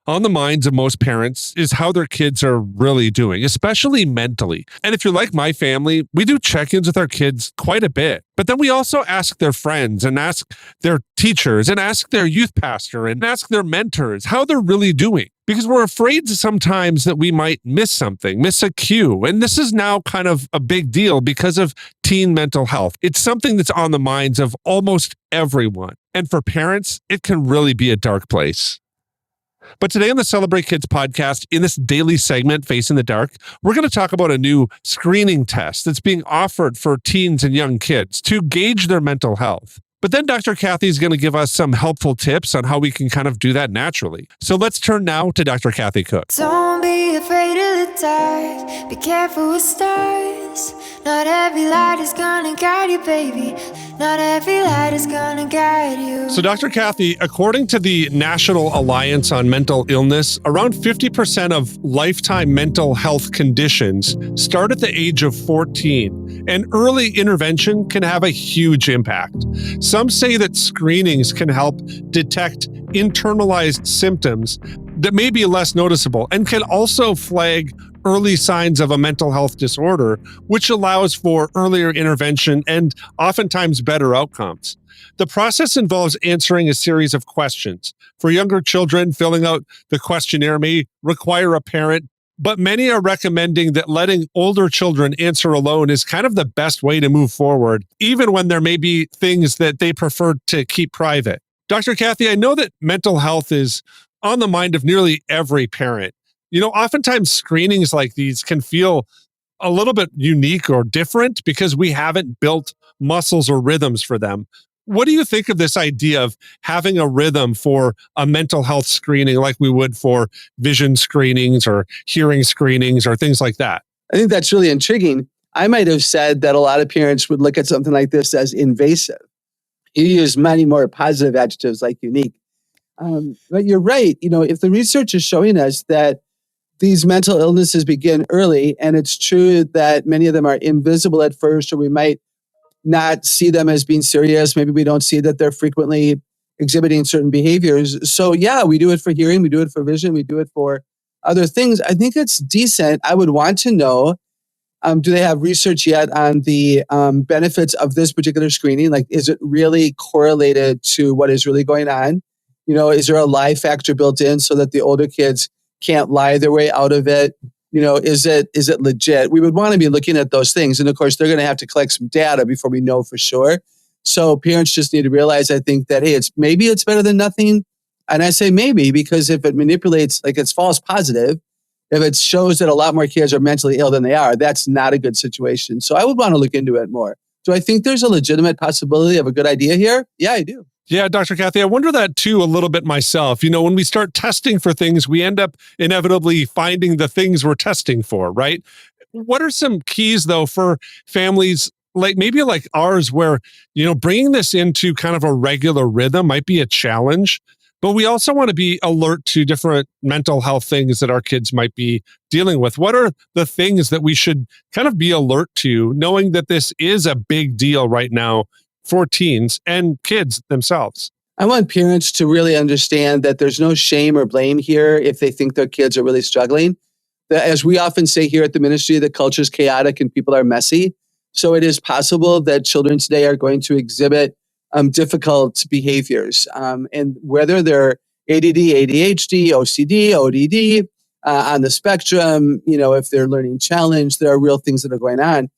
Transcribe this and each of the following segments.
On the minds of most parents is how their kids are really doing, especially mentally. And if you're like my family, we do check-ins with our kids quite a bit. But then we also ask their friends and ask their teachers and ask their youth pastor and ask their mentors how they're really doing. Because we're afraid sometimes that we might miss something, miss a cue. And this is now kind of a big deal because of teen mental health. It's something that's on the minds of almost everyone. And for parents, it can really be a dark place. But today on the Celebrate Kids podcast, in this daily segment, Facing the Dark, we're going to talk about a new screening test that's being offered for teens and young kids to gauge their mental health. But then Dr. Kathy is going to give us some helpful tips on how we can kind of do that naturally. So let's turn now to Dr. Kathy Koch. Don't be afraid of the dark. Be careful with stars. Not every light is gonna guide you, baby. Not every light is gonna guide you. So Dr. Kathy, according to the National Alliance on Mental Illness, around 50% of lifetime mental health conditions start at the age of 14, and early intervention can have a huge impact. Some say that screenings can help detect internalized symptoms that may be less noticeable and can also flag early signs of a mental health disorder, which allows for earlier intervention and oftentimes better outcomes. The process involves answering a series of questions. For younger children, filling out the questionnaire may require a parent, but many are recommending that letting older children answer alone is kind of the best way to move forward, even when there may be things that they prefer to keep private. Dr. Kathy, I know that mental health is on the mind of nearly every parent. You know, oftentimes screenings like these can feel a little bit unique or different because we haven't built muscles or rhythms for them. What do you think of this idea of having a rhythm for a mental health screening like we would for vision screenings or hearing screenings or things like that? I think that's really intriguing. I might have said that a lot of parents would look at something like this as invasive. You use many more positive adjectives like unique. But you're right. You know, if the research is showing us that these mental illnesses begin early, and it's true that many of them are invisible at first, or we might not see them as being serious. Maybe we don't see that they're frequently exhibiting certain behaviors. So yeah, we do it for hearing, we do it for vision, we do it for other things. I think it's decent. I would want to know, do they have research yet on the benefits of this particular screening? Like, is it really correlated to what is really going on? You know, is there a lie factor built in so that the older kids can't lie their way out of it? You know, is it legit? We would want to be looking at those things. And of course, they're going to have to collect some data before we know for sure. So parents just need to realize, I think, that, hey, maybe it's better than nothing. And I say maybe because if it manipulates, like it's false positive, if it shows that a lot more kids are mentally ill than they are, that's not a good situation. So I would want to look into it more. Do I think there's a legitimate possibility of a good idea here? Yeah, I do. Yeah, Dr. Kathy, I wonder that too a little bit myself. You know, when we start testing for things, we end up inevitably finding the things we're testing for, right? What are some keys though for families like maybe like ours where, you know, bringing this into kind of a regular rhythm might be a challenge, but we also want to be alert to different mental health things that our kids might be dealing with. What are the things that we should kind of be alert to, knowing that this is a big deal right now for teens and kids themselves? I want parents to really understand that there's no shame or blame here if they think their kids are really struggling. As we often say here at the ministry, the culture is chaotic and people are messy. So it is possible that children today are going to exhibit difficult behaviors. And whether they're ADD, ADHD, OCD, ODD, on the spectrum, you know, if they're learning challenged, there are real things that are going on.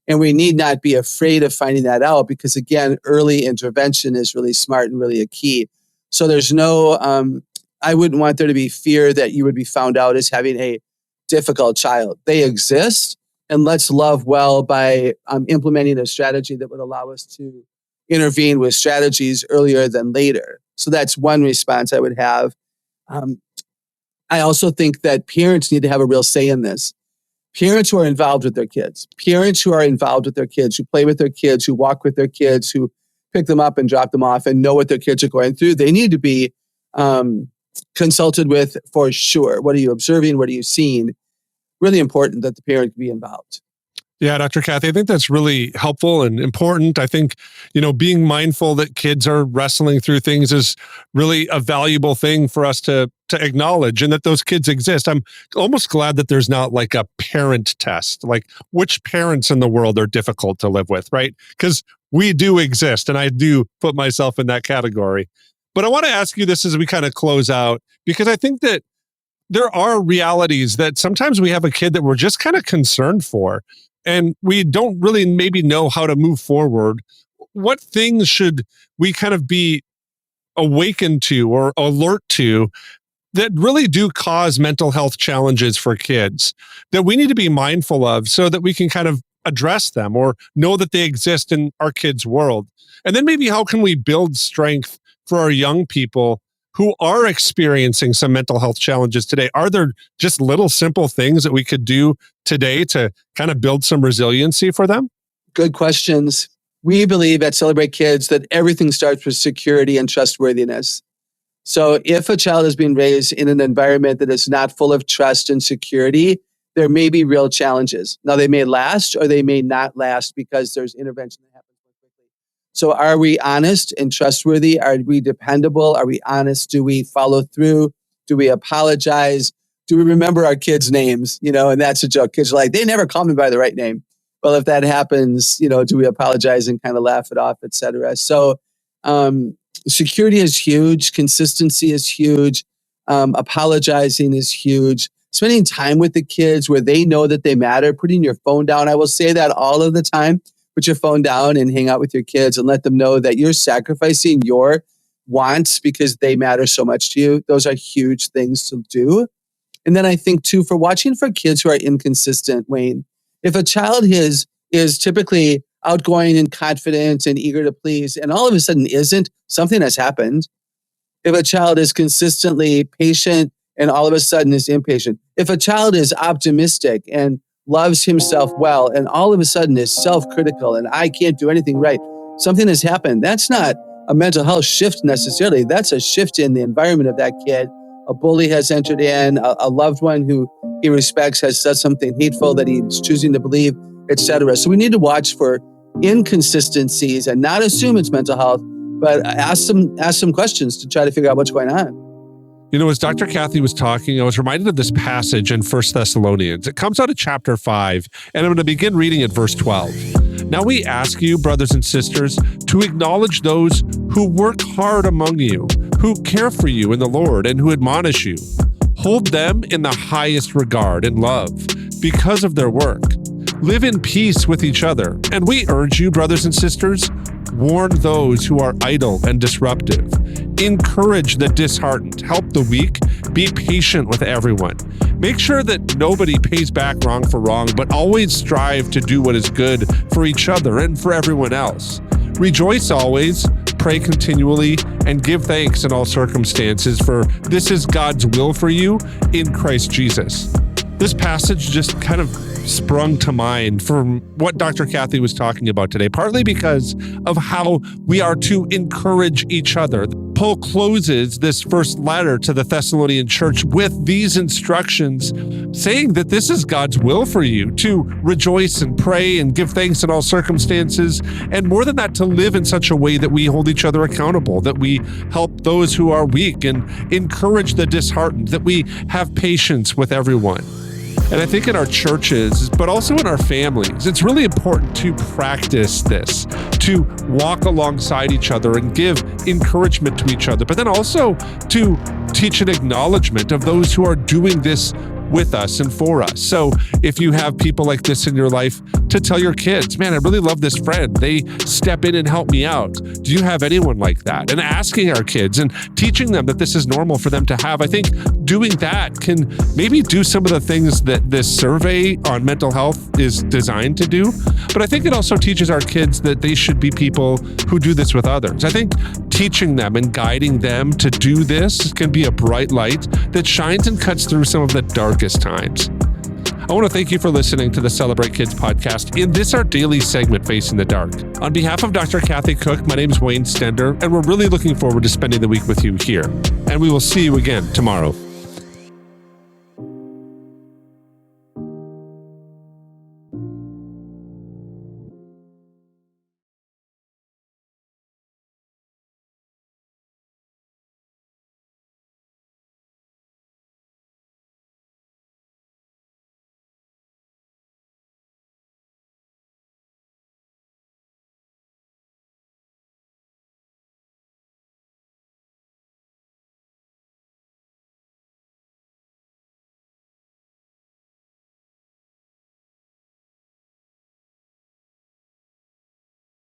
And we need not be afraid of finding that out because, again, early intervention is really smart and really a key. So there's no, I wouldn't want there to be fear that you would be found out as having a difficult child. They exist, and let's love well by implementing a strategy that would allow us to intervene with strategies earlier than later. So that's one response I would have. I also think that parents need to have a real say in this. Parents who are involved with their kids, parents who are involved with their kids, who play with their kids, who walk with their kids, who pick them up and drop them off and know what their kids are going through, they need to be consulted with for sure. What are you observing? What are you seeing? Really important that the parent be involved. Yeah, Dr. Kathy, I think that's really helpful and important. I think, being mindful that kids are wrestling through things is really a valuable thing for us to acknowledge, and that those kids exist. I'm almost glad that there's not like a parent test, like which parents in the world are difficult to live with, right? Because we do exist, and I do put myself in that category. But I want to ask you this as we kind of close out, because I think that there are realities that sometimes we have a kid that we're just kind of concerned for, and we don't really maybe know how to move forward. What things should we kind of be awakened to or alert to that really do cause mental health challenges for kids that we need to be mindful of so that we can kind of address them or know that they exist in our kids' world? And then maybe how can we build strength for our young people who are experiencing some mental health challenges today? Are there just little simple things that we could do today to kind of build some resiliency for them? Good questions. We believe at Celebrate Kids that everything starts with security and trustworthiness. So if a child is being raised in an environment that is not full of trust and security, there may be real challenges. Now, they may last or they may not last because there's intervention that happens more quickly. So are we honest and trustworthy? Are we dependable? Are we honest? Do we follow through? Do we apologize? Do we remember our kids' names? And that's a joke. Kids are like, they never call me by the right name. Well, if that happens, do we apologize and kind of laugh it off, et cetera? So security is huge. Consistency is huge. Apologizing is huge. Spending time with the kids where they know that they matter, putting your phone down. I will say that all of the time. Put your phone down and hang out with your kids and let them know that you're sacrificing your wants because they matter so much to you. Those are huge things to do. And then I think too, for watching for kids who are inconsistent, Wayne, if a child is typically outgoing and confident and eager to please, and all of a sudden isn't, something has happened. If a child is consistently patient and all of a sudden is impatient. If a child is optimistic and loves himself well and all of a sudden is self-critical and I can't do anything right, something has happened. That's not a mental health shift necessarily. That's a shift in the environment of that kid. A bully has entered in, a loved one who he respects has said something hateful that he's choosing to believe, etc. So we need to watch for inconsistencies and not assume it's mental health, but ask some questions to try to figure out what's going on. As Dr. Kathy was talking, I was reminded of this passage in 1 Thessalonians. It comes out of chapter 5, and I'm going to begin reading at verse 12. Now we ask you, brothers and sisters, to acknowledge those who work hard among you, who care for you in the Lord, and who admonish you. Hold them in the highest regard and love because of their work. Live in peace with each other. And we urge you, brothers and sisters, warn those who are idle and disruptive. Encourage the disheartened. Help the weak. Be patient with everyone. Make sure that nobody pays back wrong for wrong, but always strive to do what is good for each other and for everyone else. Rejoice always, pray continually, and give thanks in all circumstances, for this is God's will for you in Christ Jesus. This passage just kind of sprung to mind from what Dr. Kathy was talking about today, partly because of how we are to encourage each other. Paul closes this first letter to the Thessalonian church with these instructions, saying that this is God's will for you to rejoice and pray and give thanks in all circumstances, and more than that, to live in such a way that we hold each other accountable, that we help those who are weak and encourage the disheartened, that we have patience with everyone. And I think in our churches, but also in our families, it's really important to practice this, to walk alongside each other and give encouragement to each other, but then also to teach an acknowledgement of those who are doing this with us and for us. So if you have people like this in your life, to tell your kids, man, I really love this friend. They step in and help me out. Do you have anyone like that? And asking our kids and teaching them that this is normal for them to have. I think doing that can maybe do some of the things that this survey on mental health is designed to do. But I think it also teaches our kids that they should be people who do this with others. I think teaching them and guiding them to do this can be a bright light that shines and cuts through some of the darkest times. I want to thank you for listening to the Celebrate Kids podcast in this, our daily segment, Facing the Dark. On behalf of Dr. Kathy Koch, my name is Wayne Stender, and we're really looking forward to spending the week with you here. And we will see you again tomorrow.